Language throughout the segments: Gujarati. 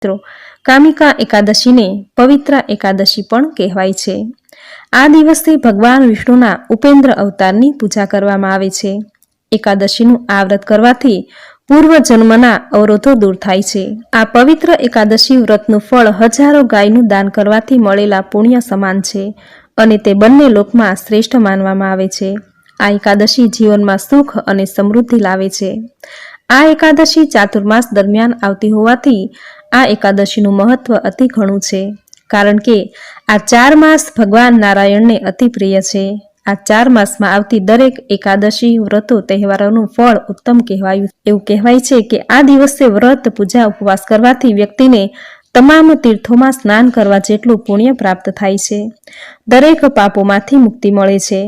મિત્રો, કામિકા એકાદશીને પવિત્ર એકાદશી પણ કહેવાય છે. આ દિવસે ભગવાન વિષ્ણુના ઉપેન્દ્ર અવતારની પૂજા કરવામાં આવે છે. એકાદશીનું આ વ્રત કરવાથી પૂર્વ જન્મના અવરોધો દૂર થાય છે. આ પવિત્ર એકાદશી વ્રતનું ફળ હજારો ગાયનું દાન કરવાથી મળેલા પુણ્ય સમાન છે અને તે બંને લોકમાં શ્રેષ્ઠ માનવામાં આવે છે. આ એકાદશી જીવનમાં સુખ અને સમૃદ્ધિ લાવે છે. આ એકાદશી ચાતુર્માસ દરમિયાન આવતી હોવાથી આ એકાદશીનું મહત્વ અતિ ઘણું છે, કારણ કે આ 4 માસ ભગવાન નારાયણને અતિ પ્રિય છે. આ 4 માસમાં આવતી દરેક એકાદશી વ્રતો તહેવારોનું ફળ ઉત્તમ કહેવાયું. એવું કહેવાય છે કે આ દિવસે વ્રત, પૂજા, ઉપવાસ કરવાથી વ્યક્તિને તમામ તીર્થોમાં સ્નાન કરવા જેટલું પુણ્ય પ્રાપ્ત થાય છે. દરેક પાપોમાંથી મુક્તિ મળે છે.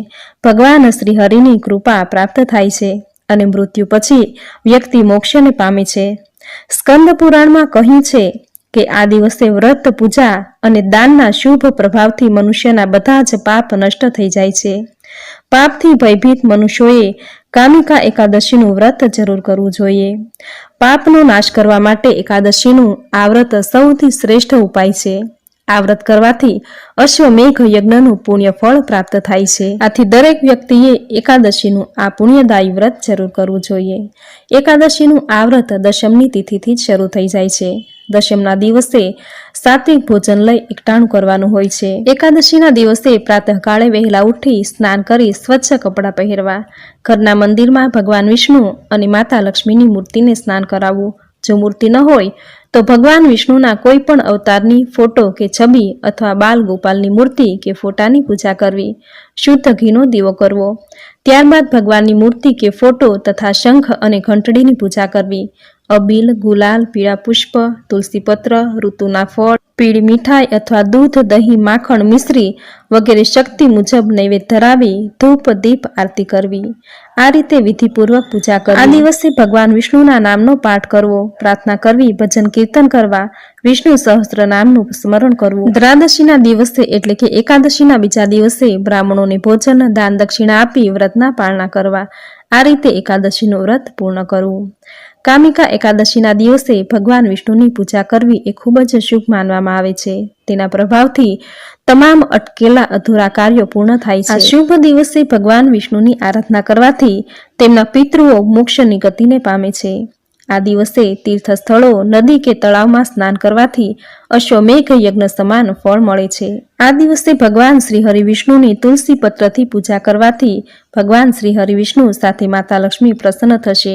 ભગવાન શ્રી હરિની કૃપા પ્રાપ્ત થાય છે અને મૃત્યુ પછી વ્યક્તિ મોક્ષને પામે છે. સ્કંદ પુરાણમાં કહ્યું છે કે આ દિવસે વ્રત, પૂજા અને દાનના શુભ પ્રભાવથી મનુષ્યના બધા જ પાપ નષ્ટ થઈ જાય છે. પાપથી ભયભીત મનુષ્યોએ કામિકા એકાદશીનું વ્રત જરૂર કરવું જોઈએ. પાપનો નાશ કરવા માટે એકાદશીનું આ વ્રત સૌથી શ્રેષ્ઠ ઉપાય છે. આ વ્રત કરવાથી અશ્વમેઘ યજ્ઞનું પુણ્ય ફળ પ્રાપ્ત થાય છે. આથી દરેક વ્યક્તિએ એકાદશીનું આ પુણ્યદાયી વ્રત જરૂર કરવું જોઈએ. એકાદશીનું આ વ્રત દશમની તિથિથી જ શરૂ થઈ જાય છે. દશમના દિવસે સાત્વિક ભોજન લઈ એકટાણું કરવાનું હોય છે. એકાદશીના દિવસે પ્રાતઃકાળે વહેલા ઉઠી સ્નાન કરી સ્વચ્છ કપડાં પહેરવા, ઘરના મંદિરમાં ભગવાન વિષ્ણુ અને માતા લક્ષ્મીની મૂર્તિને સ્નાન કરાવવું. જો મૂર્તિ ન હોય તો ભગવાન વિષ્ણુના કોઈ પણ અવતારની ફોટો કે છબી અથવા બાલ ગોપાલની મૂર્તિ કે ફોટાની પૂજા કરવી. શુદ્ધ ઘીનો દીવો કરવો. ત્યારબાદ ભગવાનની મૂર્તિ કે ફોટો તથા શંખ અને ઘંટડીની પૂજા કરવી. અબીલ, ગુલાલ, પીળા પુષ્પ, તુલસીપત્ર, ઋતુના ફળ, પીળી મીઠાઈ અથવા દૂધ, દહીં, માખણ, મિશ્રી વગેરે શક્તિ મુજબ નૈવેદ્ય ધરાવી ધૂપ, દીપ આરતી કરવી. આ રીતે વિધિપૂર્વક પૂજા કરવી. આ દિવસે ભગવાન વિષ્ણુના નામનો પાઠ કરવો, પ્રાર્થના કરવી, ભજન કીર્તન કરવા, વિષ્ણુ સહસ્ત્ર નામનું સ્મરણ કરવું. દ્વાદશીના દિવસે એટલે કે એકાદશીના બીજા દિવસે બ્રાહ્મણોને ભોજન, દાન, દક્ષિણા આપી વ્રતના પાળના કરવા. આ રીતે એકાદશીનું વ્રત પૂર્ણ કરવું. કામિકા એકાદશીના દિવસે ભગવાન વિષ્ણુની પૂજા કરવી એ ખૂબ જ શુભ માનવામાં આવે છે. તેના પ્રભાવથી તમામ અટકેલા અધૂરા કાર્યો પૂર્ણ થાય છે. આ શુભ દિવસે ભગવાન વિષ્ણુની આરાધના કરવાથી તેમના પિતૃઓ મોક્ષની ગતિને પામે છે. આ દિવસે તીર્થ સ્થળો, નદી કે તળાવમાં સ્નાન કરવાથી અશ્વમેઘ યજ્ઞ સમાન ફળ મળે છે. આ દિવસે ભગવાન શ્રી હરિ વિષ્ણુની તુલસી પત્રથી પૂજા કરવાથી ભગવાન શ્રી હરિ વિષ્ણુ સાથે માતા લક્ષ્મી પ્રસન્ન થશે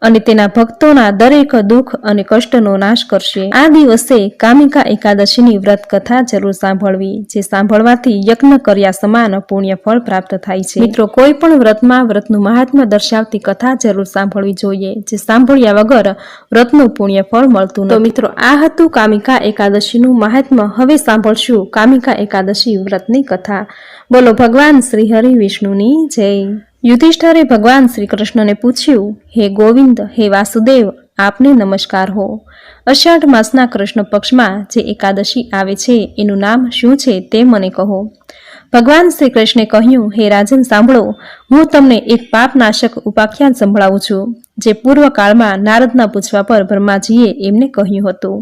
અને તેના ભક્તોના દરેક દુઃખ અને કષ્ટનો નાશ કરશે. આ દિવસે કામિકા એકાદશીની વ્રત કથા જરૂર સાંભળવી, જે સાંભળવાથી યજ્ઞ કર્યા સમાન પુણ્ય ફળ પ્રાપ્ત થાય છે. મિત્રો, કોઈ પણ વ્રતમાં વ્રતનું મહાત્મ્ય દર્શાવતી કથા જરૂર સાંભળવી જોઈએ, જે સાંભળ્યા વગર વ્રતનું પુણ્ય ફળ મળતું નથી. તો મિત્રો, આ હતું કામિકા એકાદશીનું મહાત્મ્ય. હવે સાંભળશું કામિકા એકાદશી વ્રતની કથા. બોલો ભગવાન શ્રી હરિ વિષ્ણુની જય. યુધિષ્ઠરે ભગવાન શ્રી કૃષ્ણને પૂછ્યું, હે ગોવિંદ, હે વાસુદેવ, આપને નમસ્કાર હો. અષાઢ માસના કૃષ્ણ પક્ષમાં જે એકાદશી આવે છે એનું નામ શું છે તે મને કહો. ભગવાન શ્રી કૃષ્ણે કહ્યું, હે રાજન, સાંભળો, હું તમને એક પાપનાશક ઉપાખ્યાન સંભળાવું છું, જે પૂર્વકાળમાં નારદના પૂછવા પર બ્રહ્માજીએ એમને કહ્યું હતું.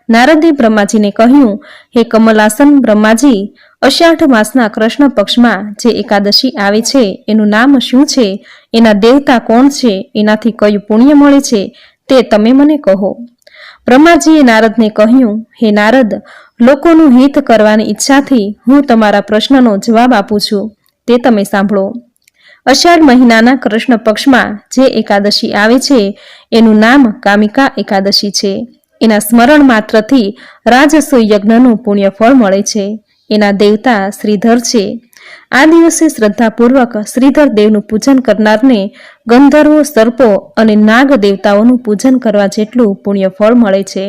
નારદે બ્રહ્માજીને કહ્યું, હે કમલાસન બ્રહ્માજી, અષાઢ માસના કૃષ્ણ પક્ષમાં જે એકાદશી આવે છે એનું નામ શું છે, એના દેવતા કોણ છે, એનાથી કયું પુણ્ય મળે છે તે તમે મને કહો. બ્રહ્માજીએ નારદને કહ્યું, હે નારદ, લોકોનું હિત કરવાની ઈચ્છાથી હું તમારા પ્રશ્નનો જવાબ આપું છું, તે તમે સાંભળો. અષાઢ મહિનાના કૃષ્ણ પક્ષમાં જે એકાદશી આવે છે એનું નામ કામિકા એકાદશી છે. એના સ્મરણ માત્રથી રાજસૂય યજ્ઞનું પુણ્ય ફળ મળે છે. એના દેવતા શ્રીધર છે. આ દિવસે શ્રદ્ધાપૂર્વક શ્રીધર દેવનું પૂજન કરનારને ગંધર્વો, સર્પો અને નાગ દેવતાઓનું પૂજન કરવા જેટલું પુણ્ય ફળ મળે છે.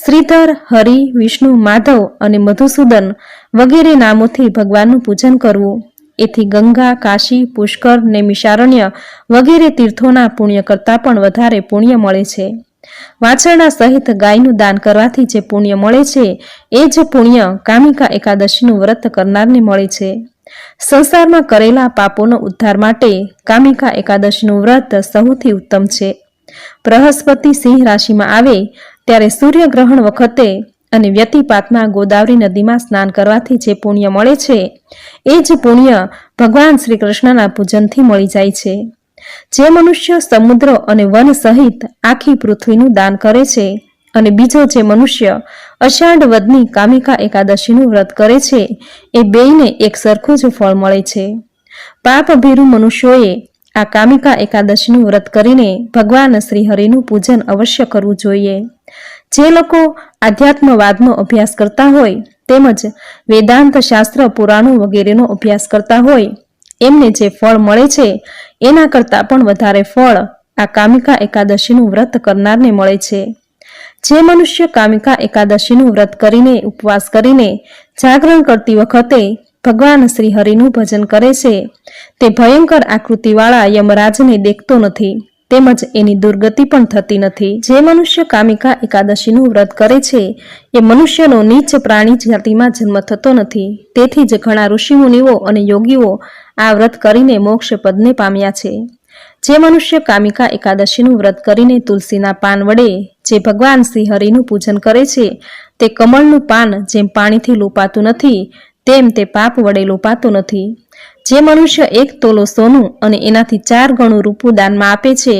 શ્રીધર, હરિ, વિષ્ણુ, માધવ અને મધુસૂદન વગેરે નામોથી ભગવાનનું પૂજન કરવું. એથી ગંગા, કાશી, પુષ્કર, નૈમિષારણ્ય વગેરે તીર્થોના પુણ્ય કરતાં પણ વધારે પુણ્ય મળે છે. વાછરડા સહિત ગાયનું દાન કરવાથી જે પુણ્ય મળે છે એ જ પુણ્ય કામિકા એકાદશીનું વ્રત કરનારને મળે છે. સંસારમાં કરેલા પાપોનો ઉદ્ધાર માટે કામિકા એકાદશીનું વ્રત સૌથી ઉત્તમ છે. બૃહસ્પતિ સિંહ રાશિમાં આવે ત્યારે સૂર્યગ્રહણ વખતે અને વ્યતિપાતમાં ગોદાવરી નદીમાં સ્નાન કરવાથી જે પુણ્ય મળે છે એ જ પુણ્ય ભગવાન શ્રી કૃષ્ણના પૂજનથી મળી જાય છે. જે મનુષ્ય સમુદ્ર અને વન સહિત આખી પૃથ્વીનું દાન કરે છે અને બીજો જે મનુષ્ય અષાઢ વદની કામિકા એકાદશીનું વ્રત કરે છે એ બેયને એક સરખું જ ફળ મળે છે. પાપભીરુ મનુષ્યોએ આ કામિકા એકાદશીનું વ્રત કરીને ભગવાન શ્રી હરિનું પૂજન અવશ્ય કરવું જોઈએ. જે લોકો આધ્યાત્મવાદનો અભ્યાસ કરતા હોય તેમજ વેદાંત શાસ્ત્ર પુરાણો વગેરેનો અભ્યાસ કરતા હોય એમને જે ફળ મળે છે એના કરતાં પણ વધારે ફળ આ કામિકા એકાદશીનું વ્રત કરનારને મળે છે. જે મનુષ્ય કામિકા એકાદશીનું વ્રત કરીને ઉપવાસ કરીને જાગરણ કરતી વખતે ભગવાન શ્રી હરિનું ભજન કરે છે તે ભયંકર આકૃતિવાળા યમરાજને દેખતો નથી તેમજ એની દુર્ગતિ પણ થતી નથી. જે મનુષ્ય કામિકા એકાદશીનું વ્રત કરે છે એ મનુષ્યનો નીચ પ્રાણી જાતિમાં જન્મ થતો નથી. તેથી જ ઘણા ઋષિમુનિઓ અને યોગીઓ આ વ્રત કરીને મોક્ષ પદને પામ્યા છે. જે મનુષ્ય કામિકા એકાદશીનું વ્રત કરીને તુલસીના પાન વડે જે ભગવાન શ્રી હરિનું પૂજન કરે છે તે કમળનું પાન જેમ પાણીથી લૂપાતું નથી તેમ તે પાપ વડે લૂપાતું નથી. જે મનુષ્ય 1 તોલો સોનું અને એનાથી 4 ગણું રૂપું દાનમાં આપે છે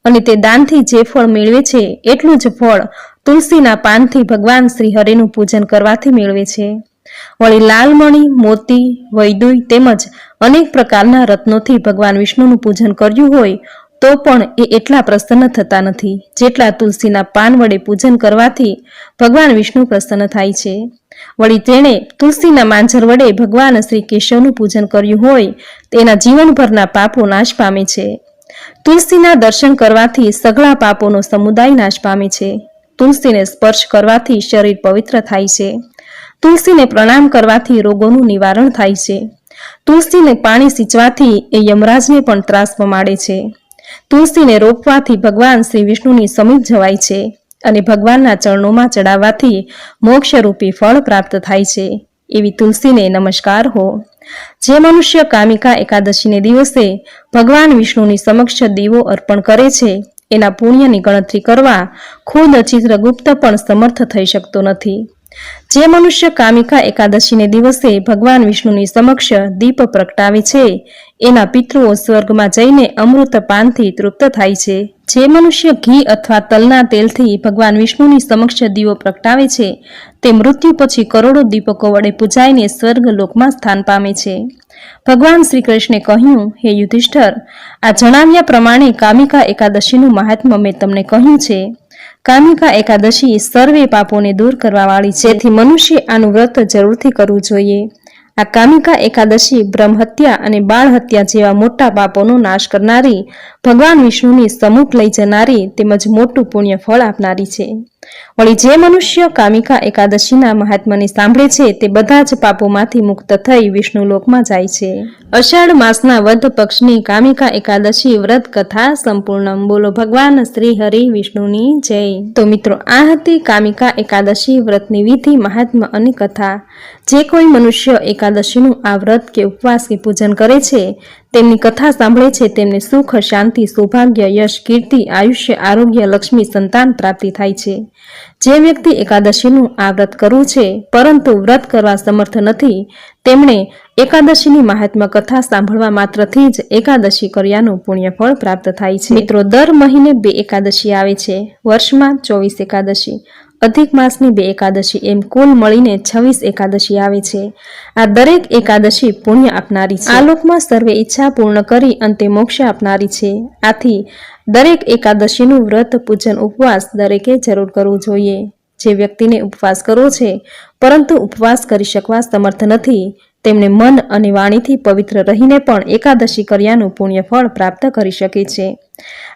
અને તે દાનથી જે ફળ મેળવે છે એટલું જ ફળ તુલસીના પાનથી ભગવાન શ્રી હરિનું પૂજન કરવાથી મેળવે છે. વળી લાલમણી, મોતી, વૈદુય તેમજ અનેક પ્રકારના રત્નોથી ભગવાન વિષ્ણુનું પૂજન કર્યું હોય તો પણ એ એટલા પ્રસન્ન થતા નથી જેટલા તુલસીના પાન વડે પૂજન કરવાથી ભગવાન વિષ્ણુ પ્રસન્ન થાય છે. વળી તેણે તુલસીના માંજર વડે ભગવાન શ્રી કેશવનું પૂજન કર્યું હોય તેના જીવનભરના પાપો નાશ પામે છે. તુલસીના દર્શન કરવાથી સઘળા પાપોનો સમુદાય નાશ પામે છે. તુલસીને સ્પર્શ કરવાથી શરીર પવિત્ર થાય છે. તુલસીને પ્રણામ કરવાથી રોગોનું નિવારણ થાય છે. તુલસીને પાણી સિંચવાથી એ યમરાજને પણ ત્રાસ પમાડે છે. તુલસીને રોપવાથી ભગવાન શ્રી વિષ્ણુની સમીપ જવાય છે અને ભગવાનના ચરણોમાં ચડાવવાથી મોક્ષરૂપી ફળ પ્રાપ્ત થાય છે. એવી તુલસીને નમસ્કાર હો. જે મનુષ્ય કામિકા એકાદશીને દિવસે ભગવાન વિષ્ણુની સમક્ષ દીવો અર્પણ કરે છે એના પુણ્યની ગણતરી કરવા ખુદ ચિત્રગુપ્ત પણ સમર્થ થઈ શકતો નથી. જે મનુષ્ય કામિકા એકાદશીને દિવસે ભગવાન વિષ્ણુની સમક્ષ દીપ પ્રગટાવે છે એના પિતૃઓ સ્વર્ગમાં જઈને અમૃત પાનથી તૃપ્ત થાય છે. જે મનુષ્ય ઘી અથવા તલના તેલથી ભગવાન વિષ્ણુની સમક્ષ દીવો પ્રગટાવે છે તે મૃત્યુ પછી કરોડો દીપકો વડે પૂજાઈને સ્વર્ગ લોકમાં સ્થાન પામે છે. ભગવાન શ્રી કૃષ્ણે કહ્યું, હે યુધિષ્ઠર, આ જણાવ્યા પ્રમાણે કામિકા એકાદશીનું મહાત્મ્ય મેં તમને કહ્યું છે. કામિકા એકાદશી સર્વે પાપોને દૂર કરવા વાળી છે. જેથી મનુષ્ય આનું વ્રત જરૂરથી કરવું જોઈએ. આ કામિકા એકાદશી બ્રહ્મહત્યા અને બાળ હત્યા જેવા મોટા પાપોનો નાશ કરનારી, ભગવાન વિષ્ણુની સમુખ લઈ જનારી તેમજ મોટું પુણ્ય ફળ આપનારી છે. વળી જે મનુષ્ય કામિકા એકાદશીના મહાત્માને સાંભળે છે તે બધા જ પાપોમાંથી મુક્ત થઈ વિષ્ણુ લોકમાં જાય છે. અષાઢ માસના વદ પક્ષની કામિકા એકાદશી વ્રત કથા સંપૂર્ણ. બોલો ભગવાન શ્રી હરિ વિષ્ણુની જય. તો મિત્રો, આ હતી કામિકા એકાદશી વ્રતની વિધિ, મહાત્મ્ય અને કથા. જે કોઈ મનુષ્ય એકાદશીનું આ વ્રત કે ઉપવાસ કે પૂજન કરે છે તેમની કથા સાંભળે છે તેમને સુખ, શાંતિ, સૌભાગ્ય, યશ, કીર્તિ, આયુષ્ય, આરોગ્ય, લક્ષ્મી, સંતાન પ્રાપ્તિ થાય છે. જે વ્યક્તિ એકાદશીનું આ વ્રત કરવું છે પરંતુ વ્રત કરવા સમર્થ નથી તેમણે એકાદશીની મહાત્મ્ય કથા સાંભળવા માત્રથી જ એકાદશી કર્યાનું પુણ્ય ફળ પ્રાપ્ત થાય છે. મિત્રો, દર મહિને 2 એકાદશી આવે છે. વર્ષમાં 24 એકાદશી, અધિક માસની 2 એકાદશી, એમ કુલ મળીને 26 એકાદશી આવે છે. આ દરેક એકાદશી પુણ્ય આપનારી છે. આ લોકમાં સર્વે ઈચ્છા પૂર્ણ કરી અંતે મોક્ષ આપનારી છે. આથી દરેક એકાદશીનું વ્રત, પૂજન, ઉપવાસ દરેકે જરૂર કરવું જોઈએ. જે વ્યક્તિને ઉપવાસ કરવો છે પરંતુ ઉપવાસ કરી શકવા સમર્થ નથી તેમણે મન અને વાણીથી પવિત્ર રહીને પણ એકાદશી કર્યાનું પુણ્ય ફળ પ્રાપ્ત કરી શકે છે.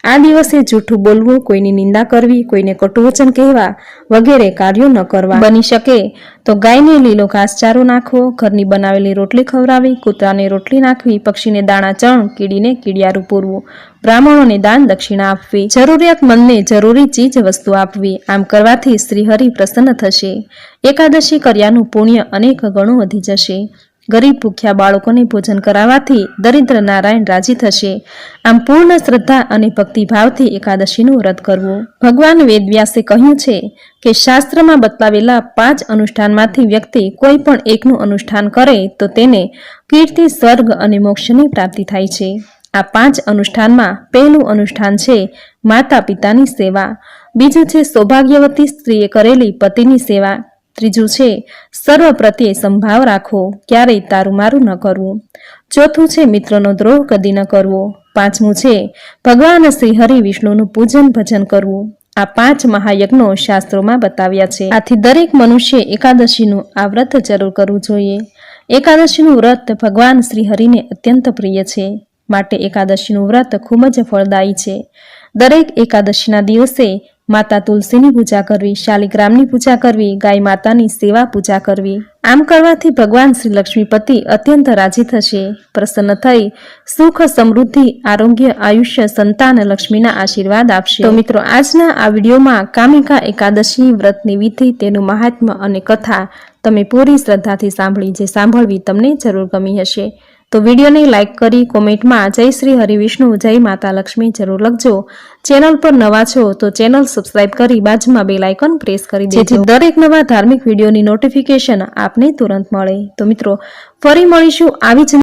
આ દિવસે જૂઠું બોલવું, કોઈની નિંદા કરવી, કોઈને કટુ વચન કહેવા વગેરે કાર્યો ન કરવા. બની શકે તો ગાયને લીલો ઘાસચારો નાખવો, ઘરની બનાવેલી રોટલી ખવડાવી, કૂતરાને રોટલી નાખવી, પક્ષીને દાણા ચણ, કીડીને કીડિયારું પૂરવું, બ્રાહ્મણોને દાન દક્ષિણા આપવી, જરૂરિયાતમંદને જરૂરી ચીજ વસ્તુ આપવી. આમ કરવાથી શ્રીહરિ પ્રસન્ન થશે. એકાદશી કર્યાનું પુણ્ય અનેક ગણું વધી જશે. ગરીબ ભૂખ્યા બાળકોને ભોજન કરાવવાથી દરિદ્ર નારાયણ રાજી થશે. આમ પૂર્ણ શ્રદ્ધા અને ભક્તિભાવથી એકાદશીનું વ્રત કરવું. ભગવાન વેદવ્યાસે કહ્યું છે કે શાસ્ત્રમાં બતાવેલા 5 અનુષ્ઠાનમાંથી વ્યક્તિ કોઈ પણ એકનું અનુષ્ઠાન કરે તો તેને કીર્તિ, સ્વર્ગ અને મોક્ષની પ્રાપ્તિ થાય છે. આ 5 અનુષ્ઠાનમાં પહેલું અનુષ્ઠાન છે માતા પિતાની સેવા, બીજું છે સૌભાગ્યવતી સ્ત્રીએ કરેલી પતિની સેવા, ત્રીજું છે સર્વ પ્રત્યે સંભાવ રાખવો, ક્યારેય તારુમારું ન કરવું, ચોથું છે મિત્રનો દ્રોહ કદી ન કરવો, પાંચમું છે ભગવાન શ્રી હરિ વિષ્ણુનું પૂજન ભજન કરવું. આ 5 મહાયજ્ઞો શાસ્ત્રોમાં બતાવ્યા છે. આથી દરેક મનુષ્ય એકાદશીનું આ વ્રત જરૂર કરવું જોઈએ. એકાદશીનું વ્રત ભગવાન શ્રી હરિને અત્યંત પ્રિય છે, માટે એકાદશીનું વ્રત ખૂબ જ ફળદાયી છે. દરેક એકાદશીના દિવસે માતા તુલસીની પૂજા કરવી, શાલિગ્રામની પૂજા કરવી, ગાય માતાની સેવા પૂજા કરવી. આમ કરવાથી ભગવાન શ્રી લક્ષ્મીપતિ અત્યંત રાજી થશે, પ્રસન્ન થઈ સુખ, સમૃદ્ધિ, આરોગ્ય, આયુષ્ય, સંતાન, લક્ષ્મીના આશીર્વાદ આપશે. તો મિત્રો, આજના આ વિડીયોમાં કામિકા એકાદશી વ્રતની વિધિ, તેનું મહાત્મ્ય અને કથા તમે પૂરી શ્રદ્ધાથી સાંભળી. જે સાંભળવી તમને જરૂર ગમી હશે તો વિડીયોને લાઇક કરી કોમેન્ટમાં જય શ્રી હરિવિષ્ણુ, જય માતા લક્ષ્મી જરૂર લખજો. ચેનલ પર નવા છો તો ચેનલ સબસ્ક્રાઇબ કરી બાજુમાં બેલ આઇકન પ્રેસ કરી દેજો, જેથી દરેક નવા ધાર્મિક વિડીયોની નોટિફિકેશન આપને તુરંત મળે. તો મિત્રો, ફરી મળીશું આવી જ